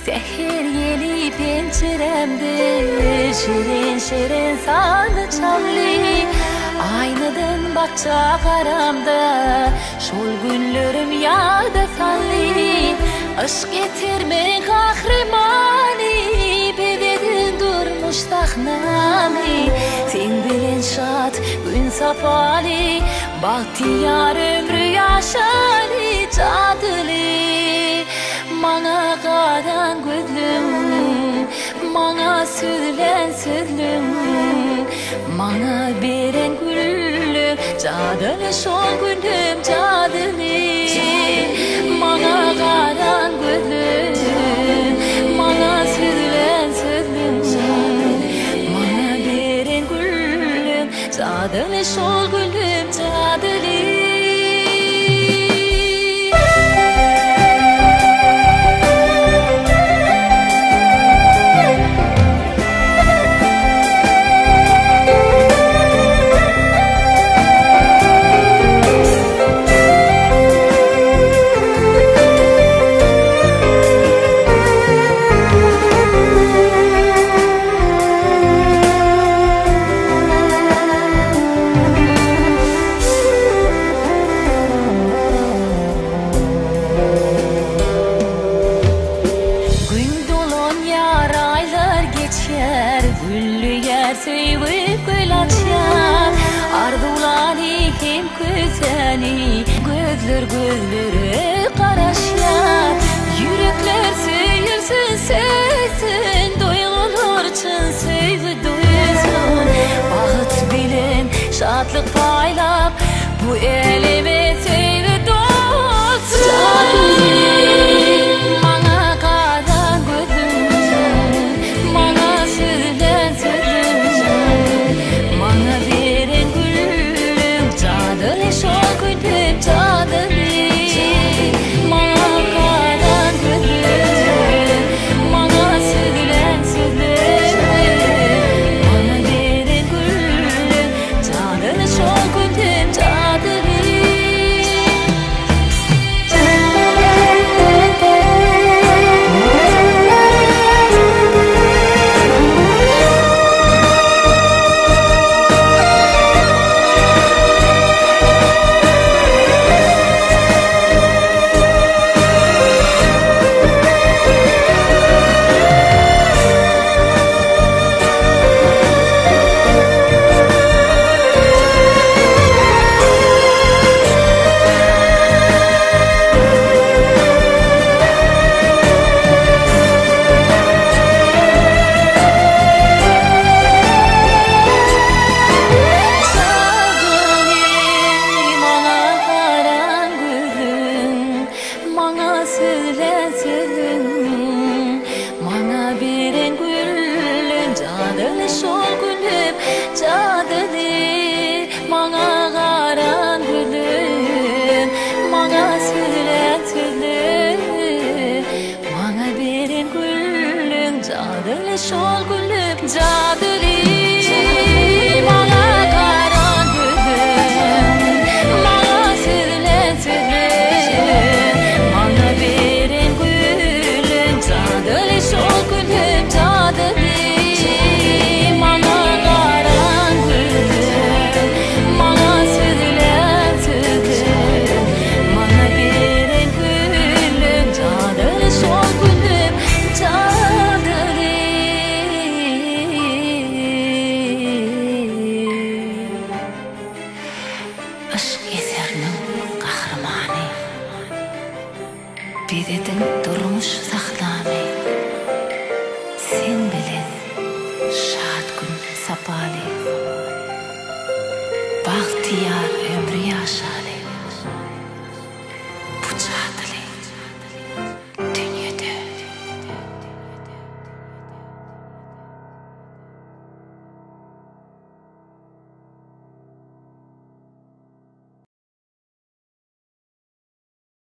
Seher yeli penceremde şirin şirin sanı çalı. Aynadan bakça karamda şol günlerim yada salli. Aşk getirme kahramanı bededin durmuş sahnami. Sen bilen şat gün sapali bahtiyar ömrü yaşali cadılı. Mana qadan gözlüm, mana sözlen sözlüm, mana beren güllüm, cadılı şol günüm cadılı. Mana qadan gözlüm, mana sözlen sözlüm, mana beren güllüm, cadılı şol günüm cadılı. Sevip gül açar Ardulani hem güzeli Gözler gözleri karaşlar Yürekler seyirsin sevsin Duygular için sevgi duysun Bağıt bilen şatlık paylap Bu elime sevgi dolsun Şol gülüm cadılı Bana karan gülüm Bana sürülen sürülen Bana veren gülüm cadılı Şol gülüm cadılı Bana karan gülüm Bana sürülen sürülen Bana veren gülüm cadılı Şol gülüm cadılı Bededin durmuş saklami Sen bilen şad gün sapali Bahtiyar